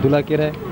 तुला किरा आहे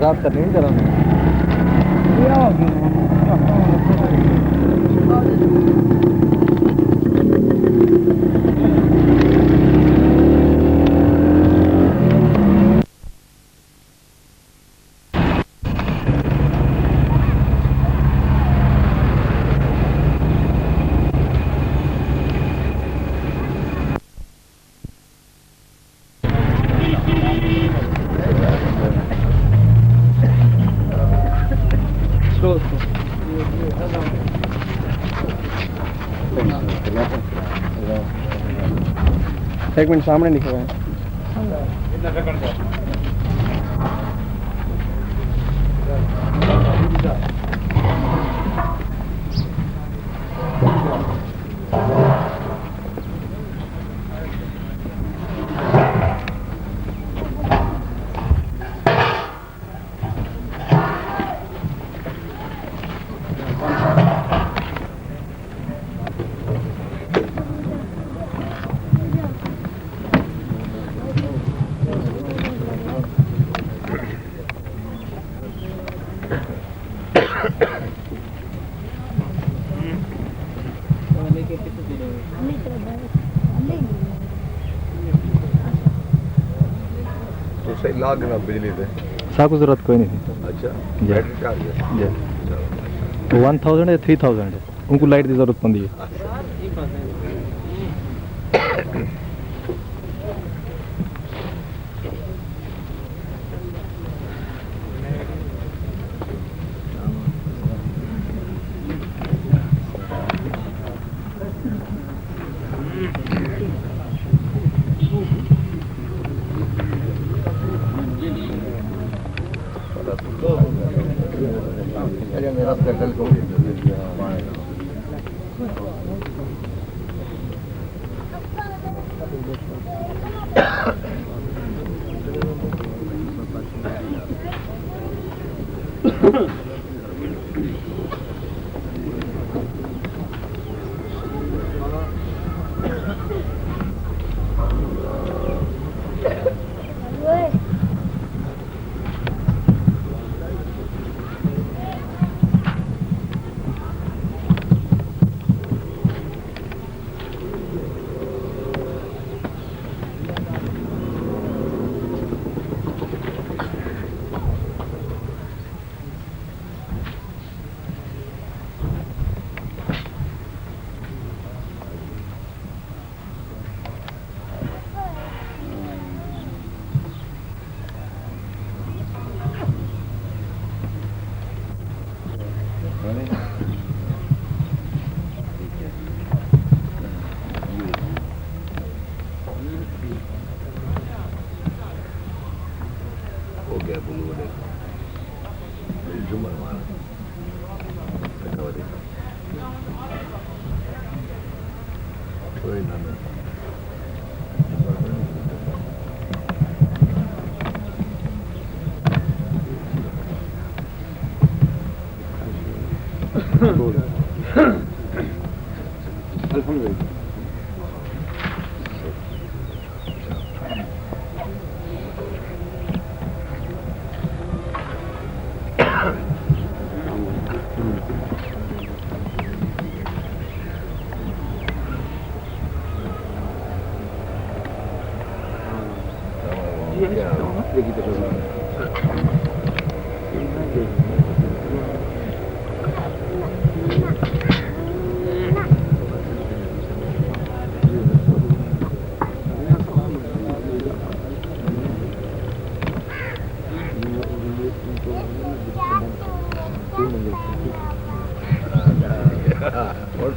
स्टार्ट करनी नहीं जरा एक मिनट सामने लिखा हुआ है लागना बिजली से साको जरूरत कोई नहीं थी। अच्छा बैटरी चार्ज है जी 1000 या 3000 है उनको लाइट की जरूरत पड़ती है।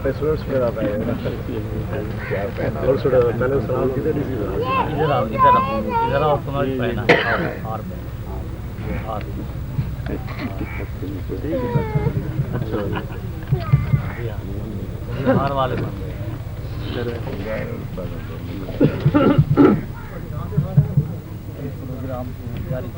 पेसवर्स पे आता है क्या और थोड़ा पहले सलाम किधर इधर आओ तुम्हारी पहना और अच्छा हार वाले प्रोग्राम जारी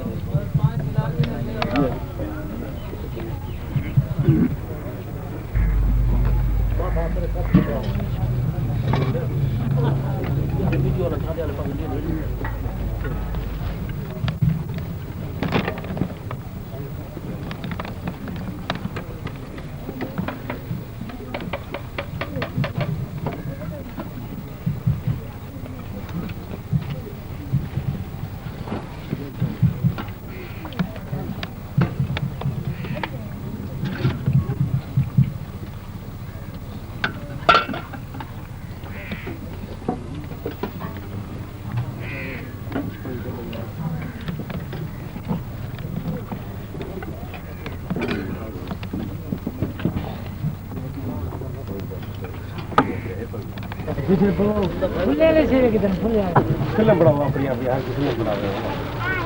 ले से किधर फुल यार किल्ला बड़ा हुआ अपनी आप यार किल्ला बड़ा हुआ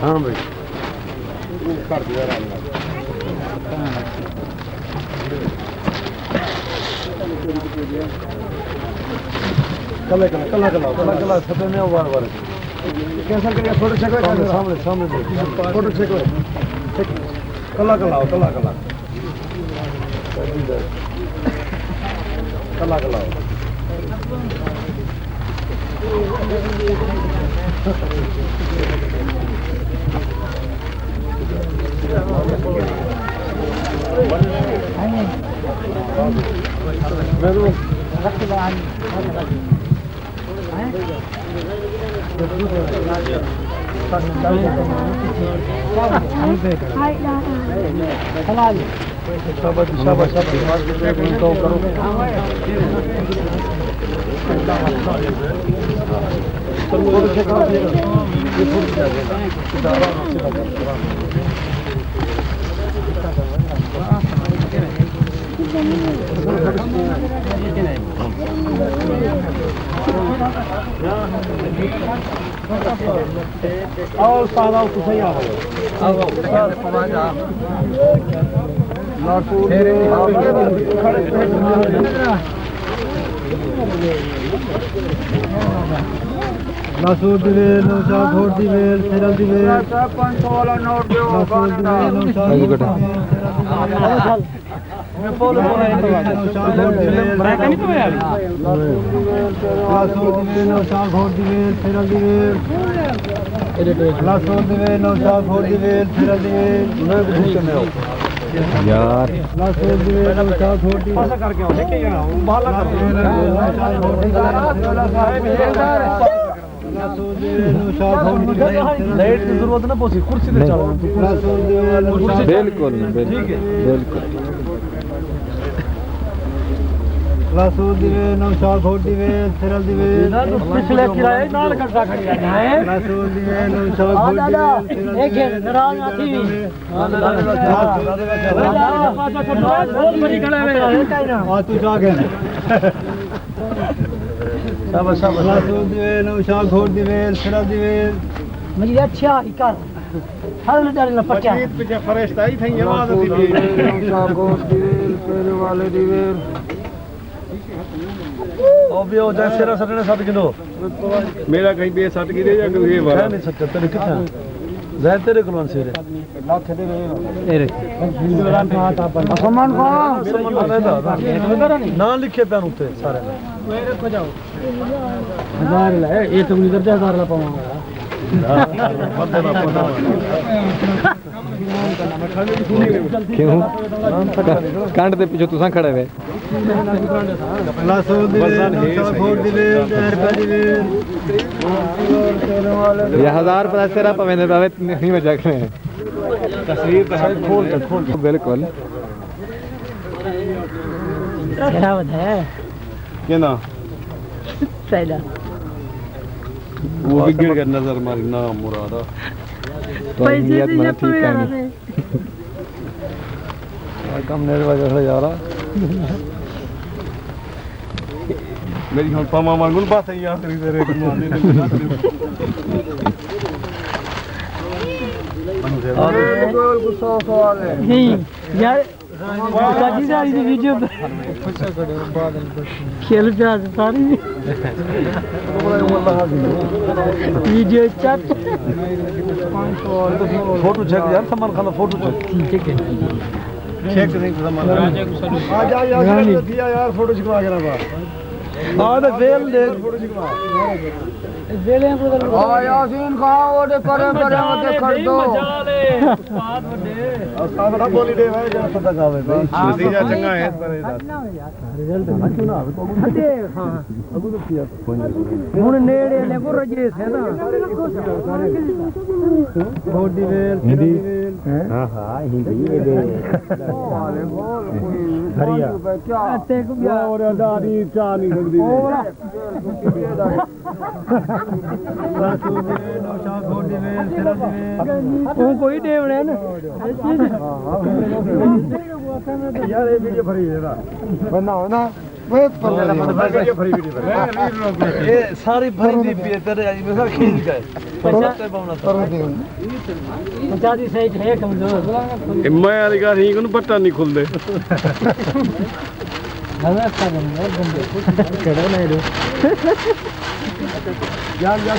हां भाई कर दिया आराम ਨਾਲ कला सपने में बार कैंसिल करिए फोटो चेक सामने फोटो चेक कला आओ सादा तो सही आओ Nasıl divel, Nuşa Khor divel, Seral divel. 500 वाला नोट दो मैं फॉलो हो रहा है Nuşa Khor divel, ब्रेक नहीं तो यार Nasıl divel, Nuşa Khor divel, Seral divel. Nasıl divel, Nuşa Khor divel, Seral divel. मैं कुछ करने आओ यार Nasıl divel, Nuşa Khor divel. पासा करके आओ लेके जाना बाला कर लाइट की जरूरत ना पहुंची कुर्सी पे चलो बिल्कुल ठीक है बिल्कुल Nasıl divel, Nuşa Khor divel, Seral divel. पिछले किराए नाल कट्टा खड़ी है Nasıl divel, Nuşa Khor divel, एक नाराज आती बहुत बड़ी खड़ा है आ तू जा के शाबाश शाबाश Nasıl divel, Nuşa Khor divel, Seral divel. मुझे अच्छा इकर हर डाल ना पचा पीछे फरिश्ता ही थी आवाज आती थी Nuşa Khor divel, पेरे वाले divel. भी हो जाए सेरा सटने 7 किलो मेरा कहीं पे 7 किलो या कहीं वाला नहीं 77 कितना जाए तेरे कौन से रे लाख दे रे सम्मान ना लिखे पे उते सारे मेरे को जाओ 1000 ले ये तो नहीं करते 1000 ला पाऊंगा क्यों कांड दे पीछे तुसा खड़े हुए ये 1000 रुपया तेरा पवेंदे पावे नहीं मजाक में तस्वीर खोल बिल्कुल क्या बताया क्या ना सैदा वो भी गिर गया नजर मारी ना मुरादा तो नियत मन ठीक है कम नेड़ वजह से जा रहा मेरी हम पामा मांगुल बात है यार तेरी तेरे को मारने अरे कोई गुस्सा सवाल है नहीं यार काजी सारी दी वीडियो पे खेल प्याज सारी वीडियो चैट फोटो चेक यार सामान खाना फोटो चेक ठीक है चेक नहीं सामान आ जा यार दिया यार फोटो खिंचवा के ना हाँ तो वेल देख फोटो खिंचवा वेले को आ यासीन खाओ ओडे परे परे मत कर दो मजाले बात बड़े सादा बोली दे भाई जरा पता गावे भाई नतीजा चंगा है परे रिजल्ट अच्छो ना तो अरे हां अगु तो किया हुन नेड़े ने को रजे है ना बॉडी वेल हिंदी हां हां हिंदी दे हरिया क्या ते को क्या और दादी चा नहीं सकदी वो कोई देवड़े ना यार ये वीडियो भरी है ना बनाओ ना ये सारी भरी दी पी तेरे आज में सब खींच गए पचाते पाउना 50 सही है कमजोर मैं वाली गाल ही को पट्टा नहीं खुलदे हमें का बंदे केड़ा नहीं रे यार यार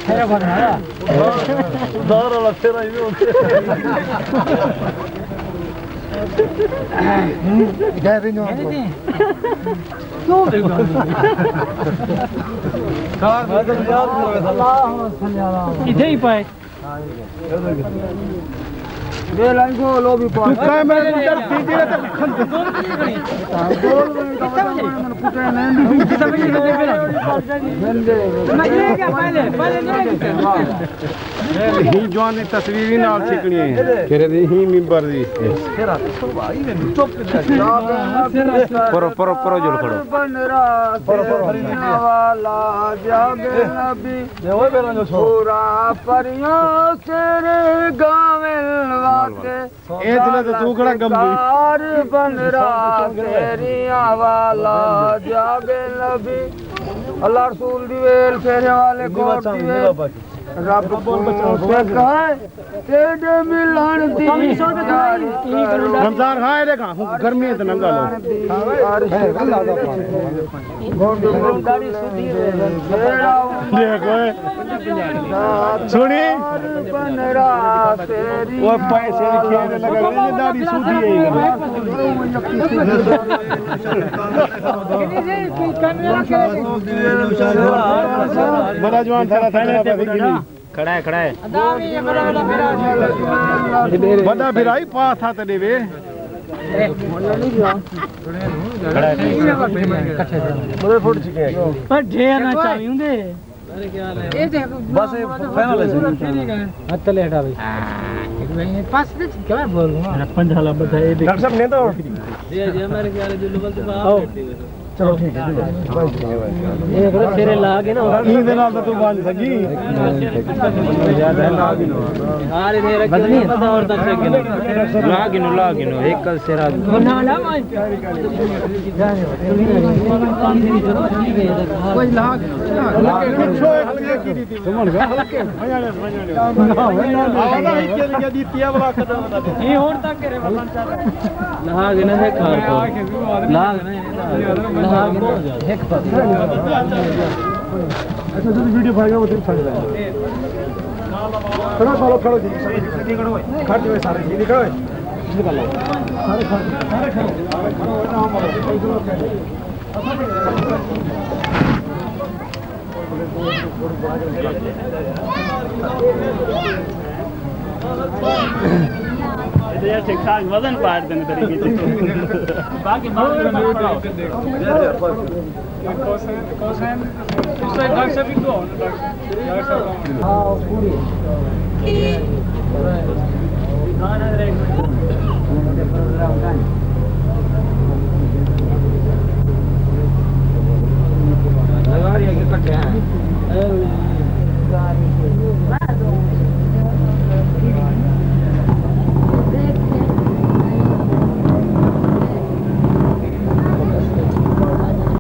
तेरा बनाया दार वाला तेरा ही होते क्यों इधे ही पाए ये लाइन को लो भी पास काय मैं उधर सीधी रे तो बोल में तो मैंने पूछा नहीं कितना बजे मैं ये क्या पहले ही जवान की तस्वीर ही नाल छिकनी है तेरे दी ही मिंबर दी तेरा तो भाई ने चुप परो जोल खड़ो वाला जागे नबी वो बेला जो पूरा परियों तेरे गावेल वाके ए दिला तो तू खड़ा गंभीर कार बन रहा तेरी वाला जागे नबी अल्लाह रसूल दी वेल फेरे वाले कोट दी वेल रब को से कहे तेरे मिलन दी रमजान खाए देखा गर्मी है तो नंगा लो गाड़ी सुधी देखो सुनी बन रहा तेरी वो पैसे खेलने लगा ये दाढ़ी सूधी है बड़ा जवान था खड़ा है बड़ा भिराई पास था तेरे वे बड़े फुट चुके हैं पर ढेर ना चाहिए होंगे बस फाइनल है हाथ ले हटा भाई पास से क्या मैं बोल रहा हूं पंजाला बताए डॉक्टर साहब ने तो ये हमारे क्या है जो लोग तो चलो ठीक है ये बड़ा तेरे लागे ना ई दे नाल तो बांध सकी ज्यादा लागे ना अरे मेरा क्या पता और तक से लागिनो एक कल से रात बना ला कोई लाग समझ गया आवाज ही के दितिया वाला कदम ये और तक करे लाग ना है खार लाग ना एक अच्छा जो वीडियो पाएगा वो तेरे छड़ जाएगा खड़ा खड़ो सीधी खड़ो खड़ जाओ सारे सीधी खड़ो निकाल लो सारे खड़ो यार ठीक ठाक वजन पार देने तरीके से बाकी कोसेन इससे ढंग से भी दो हां पूरी गाना रे प्रोग्राम का लगा रही है कि कट्टे हैं